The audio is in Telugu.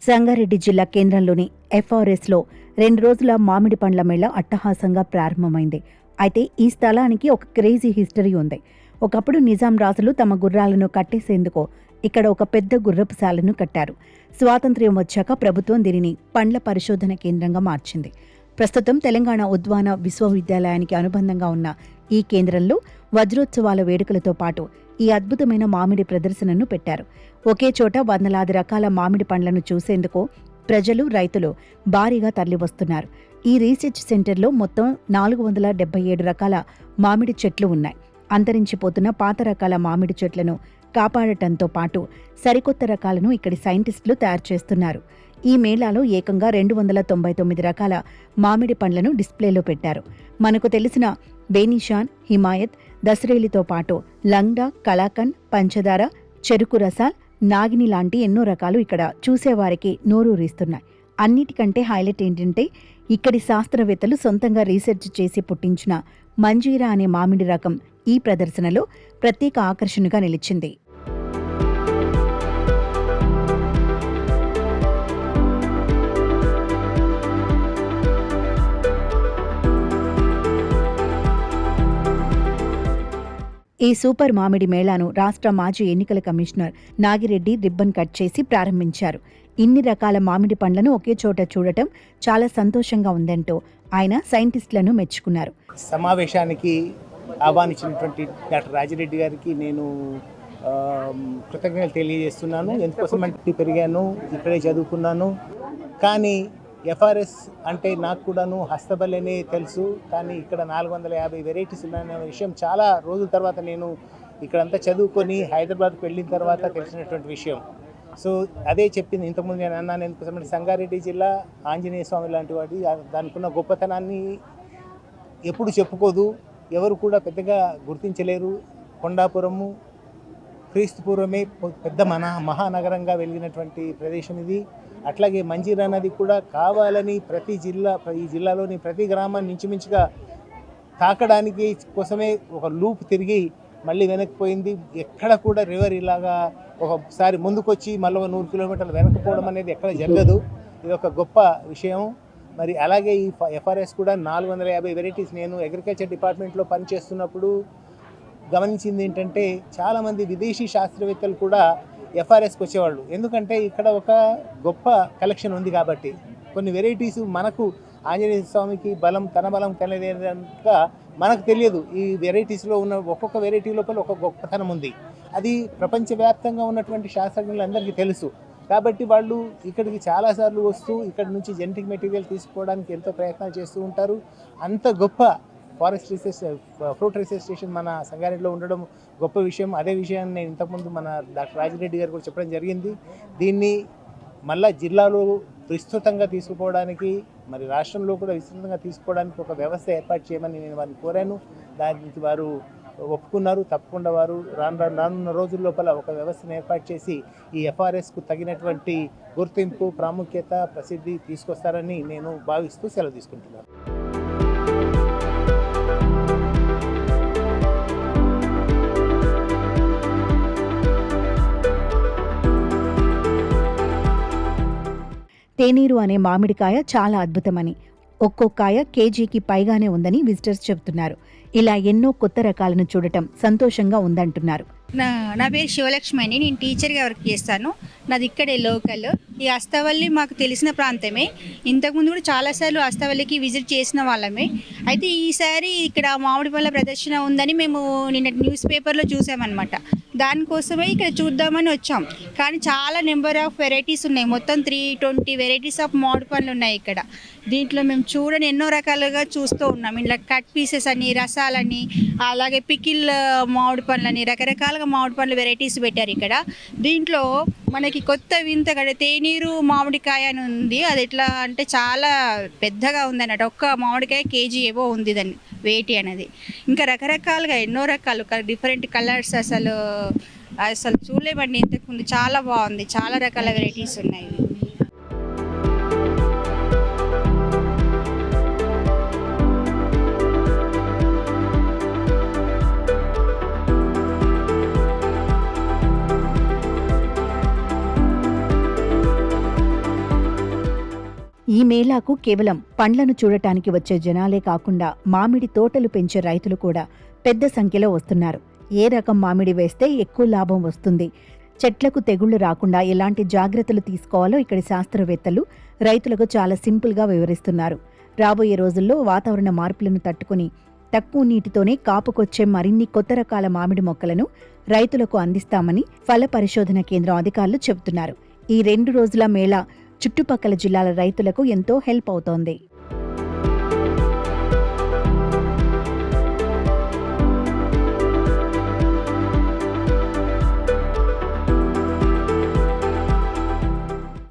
సంగారెడ్డి జిల్లా కేంద్రంలోని ఎఫ్ఆర్ఎస్లో 2 రోజుల మామిడి పండ్ల మేళ అట్టహాసంగా ప్రారంభమైంది. అయితే ఈ స్థలానికి ఒక క్రేజీ హిస్టరీ ఉంది. ఒకప్పుడు నిజాం రాజులు తమ గుర్రాలను కట్టేసేందుకు ఇక్కడ ఒక పెద్ద గుర్రపుశాలను కట్టారు. స్వాతంత్ర్యం వచ్చాక ప్రభుత్వం దీనిని పండ్ల పరిశోధన కేంద్రంగా మార్చింది. ప్రస్తుతం తెలంగాణ ఉద్యాన విశ్వవిద్యాలయానికి అనుబంధంగా ఉన్న ఈ కేంద్రంలో వజ్రోత్సవాల వేడుకలతో పాటు ఈ అద్భుతమైన మామిడి ప్రదర్శనను పెట్టారు. ఒకే చోట వందలాది రకాల మామిడి పండ్లను చూసేందుకు ప్రజలు, రైతులు భారీగా తరలివస్తున్నారు. ఈ రీసెర్చ్ సెంటర్లో మొత్తం 477 రకాల మామిడి చెట్లు ఉన్నాయి. అంతరించిపోతున్న పాత రకాల మామిడి చెట్లను కాపాడటంతో పాటు సరికొత్త రకాలను ఇక్కడి సైంటిస్టులు తయారు చేస్తున్నారు. ఈ మేళాలో ఏకంగా 299 రకాల మామిడి పండ్లను డిస్ప్లేలో పెట్టారు. మనకు తెలిసిన బేనిషాన్, హిమాయత్, దసరేలితో పాటు లంగ్డా, కలాకండ్, పంచదార, చెరుకు రసాల్, నాగిని లాంటి ఎన్నో రకాలు ఇక్కడ చూసేవారికి నోరూరిస్తున్నాయి. అన్నిటికంటే హైలైట్ ఏంటంటే ఇక్కడి శాస్త్రవేత్తలు సొంతంగా రీసెర్చ్ చేసి పుట్టించిన మంజీరా అనే మామిడి రకం ఈ ప్రదర్శనలో ప్రత్యేక ఆకర్షణగా నిలిచింది. ఈ సూపర్ మామిడి మేళాను రాష్ట్ర మాజీ ఎన్నికల కమిషనర్ నాగిరెడ్డి రిబ్బన్ కట్ చేసి ప్రారంభించారు. ఇన్ని రకాల మామిడి పండ్లను ఒకే చోట చూడటం చాలా సంతోషంగా ఉందంటూ ఆయన సైంటిస్టులను మెచ్చుకున్నారు. సమావేశానికి ఆహ్వానించినటువంటి డాక్టర్ రాజిరెడ్డి గారికి నేను కృతజ్ఞతలు తెలియజేస్తున్నాను. ఎందుకోసమంటే పెరిగాను, ఇక్కడే చదువుకున్నాను. కానీ ఎఫ్ఆర్ఎస్ అంటే నాకు కూడాను హస్తబల్లనే తెలుసు. కానీ ఇక్కడ 450 వెరైటీస్ ఉన్నాయనే విషయం చాలా రోజుల తర్వాత నేను ఇక్కడంతా చదువుకొని హైదరాబాద్కి వెళ్ళిన తర్వాత తెలిసినటువంటి విషయం. సో అదే చెప్పింది ఇంతకుముందు నేను అన్నాను. ఎందుకోసమంటే సంగారెడ్డి జిల్లా ఆంజనేయ స్వామి లాంటి వాడి దానికున్న గొప్పతనాన్ని ఎప్పుడు చెప్పుకోదు, ఎవరు కూడా పెద్దగా గుర్తించలేరు. కొండాపురము క్రీస్తు పూర్వమే పెద్ద మహానగరంగా వెలిగినటువంటి ప్రదేశం ఇది. అట్లాగే మంజీరా నది కూడా కావాలని ఈ జిల్లాలోని ప్రతి గ్రామాన్ని ఇంచుమించుగా తాకడానికి కోసమే ఒక లూప్ తిరిగి మళ్ళీ వెనక్కిపోయింది. ఎక్కడ కూడా రివర్ ఇలాగా ఒకసారి ముందుకొచ్చి మళ్ళీ 100 కిలోమీటర్లు వెనక్కిపోవడం అనేది ఎక్కడ జరగదు. ఇది ఒక గొప్ప విషయం. మరి అలాగే ఈ ఎఫ్ఆర్ఎస్ కూడా 450 వెరైటీస్. నేను అగ్రికల్చర్ డిపార్ట్మెంట్లో పనిచేస్తున్నప్పుడు గమనించింది ఏంటంటే చాలామంది విదేశీ శాస్త్రవేత్తలు కూడా ఎఫ్ఆర్ఎస్కి వచ్చేవాళ్ళు. ఎందుకంటే ఇక్కడ ఒక గొప్ప కలెక్షన్ ఉంది కాబట్టి. కొన్ని వెరైటీస్ మనకు ఆంజనేయ స్వామికి తన బలం తెలియక మనకు తెలియదు. ఈ వెరైటీస్లో ఉన్న ఒక్కొక్క వెరైటీ లోపల ఒక గొప్పతనం ఉంది. అది ప్రపంచవ్యాప్తంగా ఉన్నటువంటి శాస్త్రజ్ఞులందరికీ తెలుసు. కాబట్టి వాళ్ళు ఇక్కడికి చాలాసార్లు వస్తూ ఇక్కడ నుంచి జెనెటిక్ మెటీరియల్ తీసుకోవడానికి ఎంతో ప్రయత్నాలు చేస్తూ ఉంటారు. అంత గొప్ప forest research fruit research station మన సంగారెడ్డిలో ఉండడం గొప్ప విషయం. అదే విషయాన్ని నేను ఇంతకుముందు మన డాక్టర్ రాజిరెడ్డి గారు కూడా చెప్పడం జరిగింది. దీన్ని మళ్ళా జిల్లాలో విస్తృతంగా తీసుకుపోవడానికి, మరి రాష్ట్రంలో కూడా విస్తృతంగా తీసుకోవడానికి ఒక వ్యవస్థ ఏర్పాటు చేయమని నేను వారిని కోరాను. దానికి వారు ఒప్పుకున్నారు. తప్పకుండా వారు రానున్న రోజుల లోపల ఒక వ్యవస్థను ఏర్పాటు చేసి ఈ ఎఫ్ఆర్ఎస్కు తగినటువంటి గుర్తింపు, ప్రాముఖ్యత, ప్రసిద్ధి తీసుకొస్తారని నేను భావిస్తూ సెలవు తీసుకుంటున్నాను. తేనీరు అనే మామిడికాయ చాలా అద్భుతమని, ఒక్కొక్కాయ కేజీకి పైగానే ఉందని విజిటర్స్ చెబుతున్నారు. ఇలా ఎన్నో కొత్త రకాలను చూడటం సంతోషంగా ఉందంటున్నారు. నా పేరు శివలక్ష్మి అని, నేను టీచర్గా వర్క్ చేస్తాను. నాది ఇక్కడే లోకల్. ఈ అస్తవల్లి మాకు తెలిసిన ప్రాంతమే. ఇంతకుముందు కూడా చాలాసార్లు అస్తవల్లికి విజిట్ చేసిన వాళ్ళమే. అయితే ఈసారి ఇక్కడ మామిడి పళ్ళ ప్రదర్శన ఉందని మేము నిన్న న్యూస్ పేపర్లో చూసామన్నమాట. దానికోసమే ఇక్కడ చూద్దామని వచ్చాం. కానీ చాలా నెంబర్ ఆఫ్ వెరైటీస్ ఉన్నాయి. మొత్తం 320 వెరైటీస్ ఆఫ్ మామిడి పండ్లు ఉన్నాయి ఇక్కడ. దీంట్లో మేము చూడని ఎన్నో రకాలుగా చూస్తూ ఉన్నాం. ఇలా కట్ పీసెస్ అని, రసాలని, అలాగే పికిల్ మామిడి పండ్లని, రకరకాలుగా మామిడి పండ్లు వెరైటీస్ పెట్టారు ఇక్కడ. దీంట్లో మనకి కొత్త వింత తేనీరు మామిడికాయ అని ఉంది. అది ఎట్లా అంటే చాలా పెద్దగా ఉంది అన్నట్టు. ఒక్క మామిడికాయ కేజీ ఏవో ఉంది దాన్ని వెయిట్ అనేది. ఇంకా రకరకాలుగా ఎన్నో రకాలు డిఫరెంట్ కలర్స్ అసలు చూడలేమండి ఇంతకుముందు. చాలా బాగుంది. చాలా రకాల వెరైటీస్ ఉన్నాయి. ఈ మేళాకు కేవలం పండ్లను చూడటానికి వచ్చే జనాలే కాకుండా మామిడి తోటలు పెంచే రైతులు కూడా పెద్ద సంఖ్యలో వస్తున్నారు. ఏ రకం మామిడి వేస్తే ఎక్కువ లాభం వస్తుంది, చెట్లకు తెగుళ్లు రాకుండా ఎలాంటి జాగ్రత్తలు తీసుకోవాలో ఇక్కడి శాస్త్రవేత్తలు రైతులకు చాలా సింపుల్గా వివరిస్తున్నారు. రాబోయే రోజుల్లో వాతావరణ మార్పులను తట్టుకుని తక్కువ నీటితోనే కాపుకొచ్చే మరిన్ని కొత్త రకాల మామిడి మొక్కలను రైతులకు అందిస్తామని ఫల పరిశోధన కేంద్రం అధికారులు చెబుతున్నారు. ఈ 2 రోజుల మేళా చుట్టుపక్కల జిల్లాల రైతులకు ఎంతో హెల్ప్ అవుతోంది.